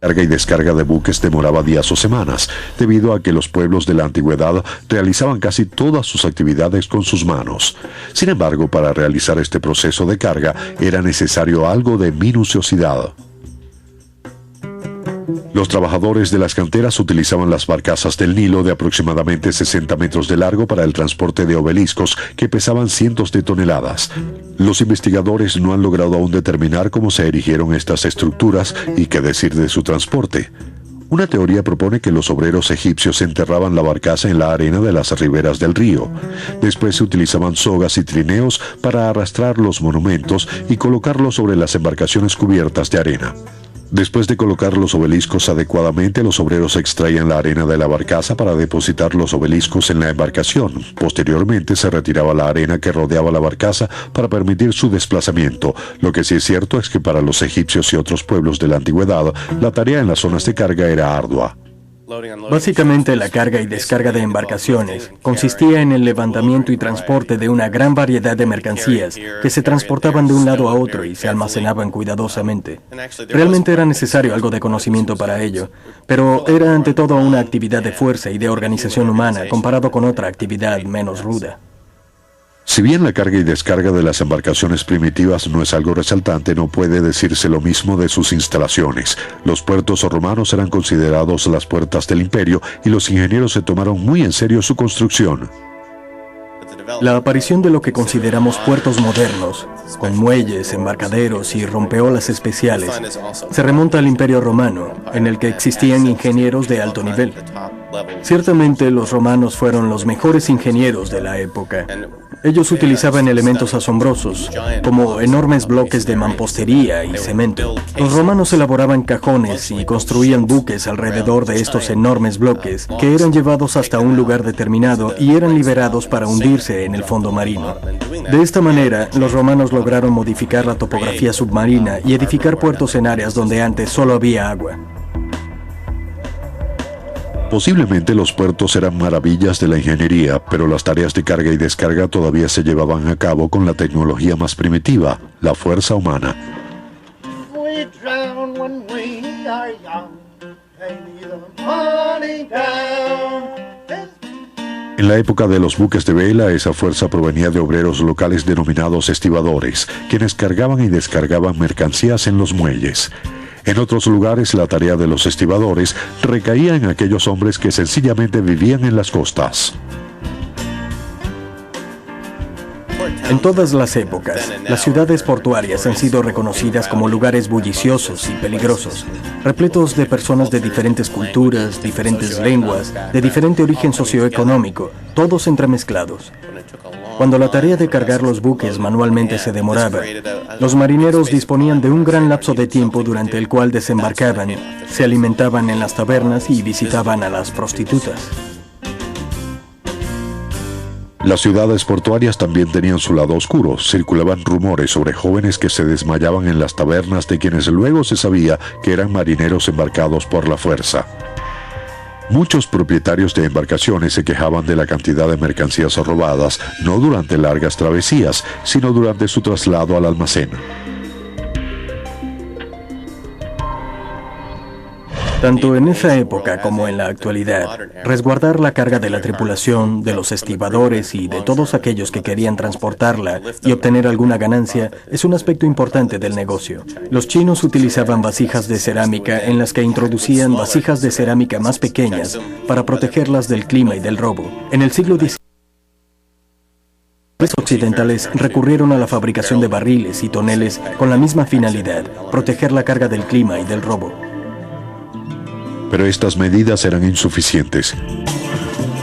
Carga y descarga de buques demoraba días o semanas, debido a que los pueblos de la antigüedad realizaban casi todas sus actividades con sus manos. Sin embargo, para realizar este proceso de carga era necesario algo de minuciosidad. Los trabajadores de las canteras utilizaban las barcazas del Nilo de aproximadamente 60 metros de largo para el transporte de obeliscos que pesaban cientos de toneladas. Los investigadores no han logrado aún determinar cómo se erigieron estas estructuras y qué decir de su transporte. Una teoría propone que los obreros egipcios enterraban la barcaza en la arena de las riberas del río. Después se utilizaban sogas y trineos para arrastrar los monumentos y colocarlos sobre las embarcaciones cubiertas de arena. Después de colocar los obeliscos adecuadamente, los obreros extraían la arena de la barcaza para depositar los obeliscos en la embarcación. Posteriormente se retiraba la arena que rodeaba la barcaza para permitir su desplazamiento. Lo que sí es cierto es que para los egipcios y otros pueblos de la antigüedad, la tarea en las zonas de carga era ardua. Básicamente, la carga y descarga de embarcaciones consistía en el levantamiento y transporte de una gran variedad de mercancías que se transportaban de un lado a otro y se almacenaban cuidadosamente. Realmente era necesario algo de conocimiento para ello, pero era ante todo una actividad de fuerza y de organización humana comparado con otra actividad menos ruda. Si bien la carga y descarga de las embarcaciones primitivas no es algo resaltante, no puede decirse lo mismo de sus instalaciones. Los puertos romanos eran considerados las puertas del imperio y los ingenieros se tomaron muy en serio su construcción. La aparición de lo que consideramos puertos modernos, con muelles, embarcaderos y rompeolas especiales, se remonta al Imperio Romano, en el que existían ingenieros de alto nivel. Ciertamente, los romanos fueron los mejores ingenieros de la época. Ellos utilizaban elementos asombrosos, como enormes bloques de mampostería y cemento. Los romanos elaboraban cajones y construían buques alrededor de estos enormes bloques, que eran llevados hasta un lugar determinado y eran liberados para hundirse en el fondo marino. De esta manera, los romanos lograron modificar la topografía submarina y edificar puertos en áreas donde antes solo había agua. Posiblemente los puertos eran maravillas de la ingeniería, pero las tareas de carga y descarga todavía se llevaban a cabo con la tecnología más primitiva, la fuerza humana. En la época de los buques de vela, esa fuerza provenía de obreros locales denominados estibadores, quienes cargaban y descargaban mercancías en los muelles. En otros lugares, la tarea de los estibadores recaía en aquellos hombres que sencillamente vivían en las costas. En todas las épocas, las ciudades portuarias han sido reconocidas como lugares bulliciosos y peligrosos, repletos de personas de diferentes culturas, diferentes lenguas, de diferente origen socioeconómico, todos entremezclados. Cuando la tarea de cargar los buques manualmente se demoraba, los marineros disponían de un gran lapso de tiempo durante el cual desembarcaban, se alimentaban en las tabernas y visitaban a las prostitutas. Las ciudades portuarias también tenían su lado oscuro. Circulaban rumores sobre jóvenes que se desmayaban en las tabernas, de quienes luego se sabía que eran marineros embarcados por la fuerza. Muchos propietarios de embarcaciones se quejaban de la cantidad de mercancías robadas, no durante largas travesías, sino durante su traslado al almacén. Tanto en esa época como en la actualidad, resguardar la carga de la tripulación, de los estibadores y de todos aquellos que querían transportarla y obtener alguna ganancia es un aspecto importante del negocio. Los chinos utilizaban vasijas de cerámica en las que introducían vasijas de cerámica más pequeñas para protegerlas del clima y del robo. En el siglo XIX, los occidentales recurrieron a la fabricación de barriles y toneles con la misma finalidad, proteger la carga del clima y del robo. Pero estas medidas eran insuficientes.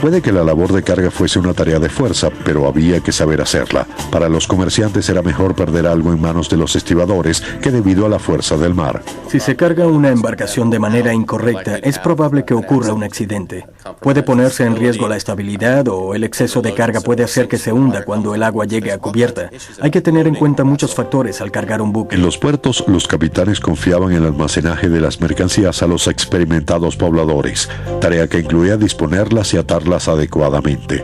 Puede que la labor de carga fuese una tarea de fuerza, pero había que saber hacerla. Para los comerciantes era mejor perder algo en manos de los estibadores que debido a la fuerza del mar. Si se carga una embarcación de manera incorrecta, es probable que ocurra un accidente. Puede ponerse en riesgo la estabilidad o el exceso de carga puede hacer que se hunda cuando el agua llegue a cubierta. Hay que tener en cuenta muchos factores al cargar un buque. En los puertos, los capitanes confiaban en el almacenaje de las mercancías a los experimentados pobladores, tarea que incluía disponerlas y atarlas adecuadamente.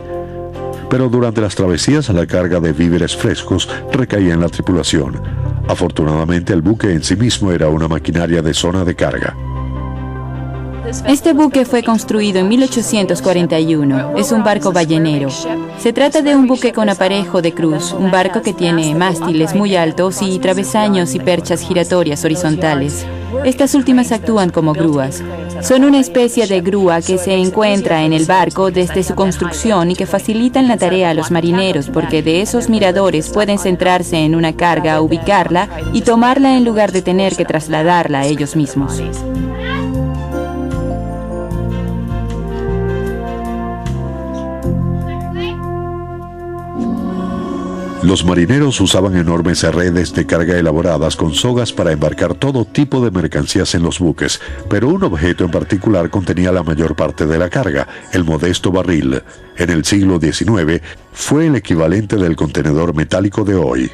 Pero durante las travesías, la carga de víveres frescos recaía en la tripulación. Afortunadamente, el buque en sí mismo era una maquinaria de zona de carga. Este buque fue construido en 1841. Es un barco ballenero. Se trata de un buque con aparejo de cruz, un barco que tiene mástiles muy altos y travesaños y perchas giratorias horizontales. Estas últimas actúan como grúas. Son una especie de grúa que se encuentra en el barco desde su construcción y que facilitan la tarea a los marineros porque de esos miradores pueden centrarse en una carga, ubicarla y tomarla en lugar de tener que trasladarla a ellos mismos. Los marineros usaban enormes redes de carga elaboradas con sogas para embarcar todo tipo de mercancías en los buques, pero un objeto en particular contenía la mayor parte de la carga, el modesto barril. En el siglo XIX fue el equivalente del contenedor metálico de hoy.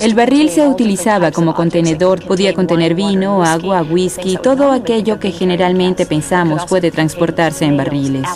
El barril se utilizaba como contenedor, podía contener vino, agua, whisky, todo aquello que generalmente pensamos puede transportarse en barriles.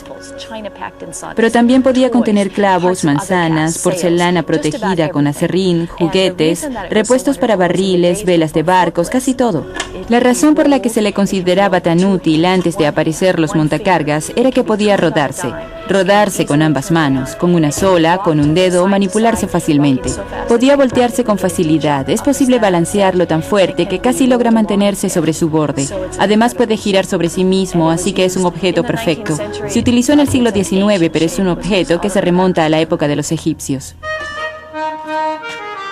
Pero también podía contener clavos, manzanas, porcelana protegida con acerrín, juguetes, repuestos para barriles, velas de barcos, casi todo. La razón por la que se le consideraba tan útil antes de aparecer los montacargas era que podía rodarse con ambas manos, con una sola, con un dedo, manipularse fácilmente. Podía voltearse con facilidad, es posible balancearlo tan fuerte que casi logra mantenerse sobre su borde. Además puede girar sobre sí mismo, así que es un objeto perfecto. Se utilizó en el siglo XIX, pero es un objeto que se remonta a la época de los egipcios.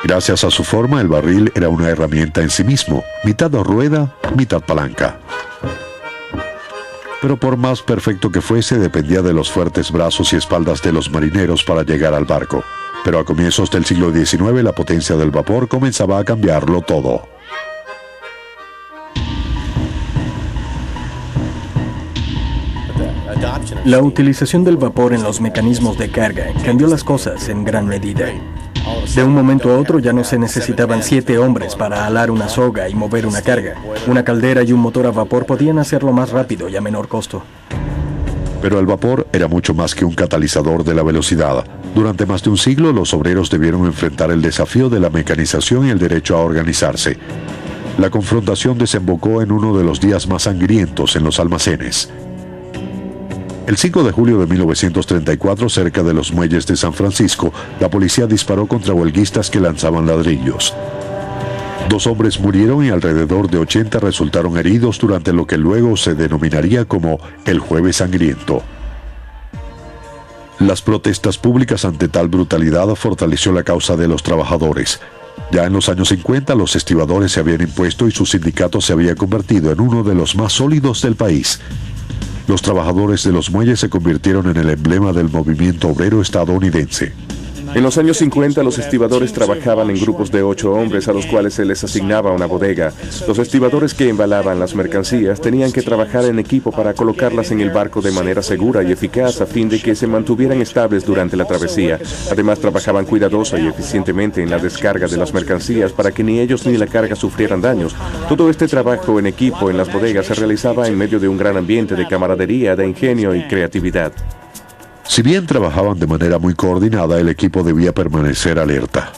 Gracias a su forma, el barril era una herramienta en sí mismo, mitad rueda, mitad palanca. Pero por más perfecto que fuese, dependía de los fuertes brazos y espaldas de los marineros para llegar al barco. Pero a comienzos del siglo XIX, la potencia del vapor comenzaba a cambiarlo todo. La utilización del vapor en los mecanismos de carga cambió las cosas en gran medida. De un momento a otro ya no se necesitaban 7 hombres para alar una soga y mover una carga. Una caldera y un motor a vapor podían hacerlo más rápido y a menor costo. Pero el vapor era mucho más que un catalizador de la velocidad. Durante más de un siglo, los obreros debieron enfrentar el desafío de la mecanización y el derecho a organizarse. La confrontación desembocó en uno de los días más sangrientos en los almacenes. El 5 de julio de 1934, cerca de los muelles de San Francisco, la policía disparó contra huelguistas que lanzaban ladrillos. 2 hombres murieron y alrededor de 80 resultaron heridos durante lo que luego se denominaría como el Jueves Sangriento. Las protestas públicas ante tal brutalidad fortaleció la causa de los trabajadores. Ya en los años 50 los estibadores se habían impuesto y su sindicato se había convertido en uno de los más sólidos del país. Los trabajadores de los muelles se convirtieron en el emblema del movimiento obrero estadounidense. En los años 50 los estibadores trabajaban en grupos de 8 hombres a los cuales se les asignaba una bodega. Los estibadores que embalaban las mercancías tenían que trabajar en equipo para colocarlas en el barco de manera segura y eficaz a fin de que se mantuvieran estables durante la travesía. Además trabajaban cuidadosa y eficientemente en la descarga de las mercancías para que ni ellos ni la carga sufrieran daños. Todo este trabajo en equipo en las bodegas se realizaba en medio de un gran ambiente de camaradería, de ingenio y creatividad. Si bien trabajaban de manera muy coordinada, el equipo debía permanecer alerta.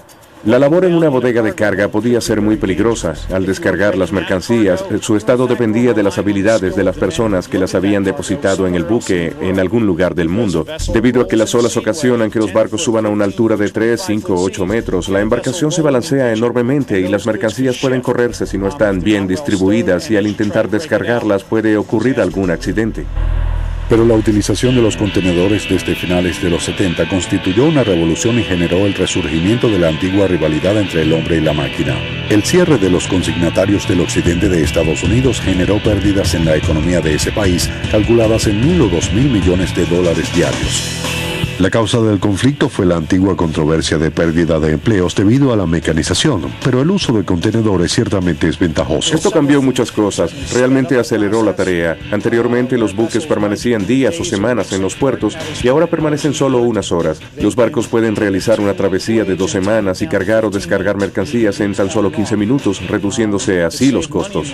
La labor en una bodega de carga podía ser muy peligrosa. Al descargar las mercancías, su estado dependía de las habilidades de las personas que las habían depositado en el buque en algún lugar del mundo. Debido a que las olas ocasionan que los barcos suban a una altura de 3, 5 o 8 metros, la embarcación se balancea enormemente y las mercancías pueden correrse si no están bien distribuidas y al intentar descargarlas puede ocurrir algún accidente. Pero la utilización de los contenedores desde finales de los 70 constituyó una revolución y generó el resurgimiento de la antigua rivalidad entre el hombre y la máquina. El cierre de los consignatarios del occidente de Estados Unidos generó pérdidas en la economía de ese país, calculadas en 1.000 o 2.000 millones de dólares diarios. La causa del conflicto fue la antigua controversia de pérdida de empleos debido a la mecanización, pero el uso de contenedores ciertamente es ventajoso. Esto cambió muchas cosas, realmente aceleró la tarea. Anteriormente los buques permanecían días o semanas en los puertos y ahora permanecen solo unas horas. Los barcos pueden realizar una travesía de 2 semanas y cargar o descargar mercancías en tan solo 15 minutos, reduciéndose así los costos.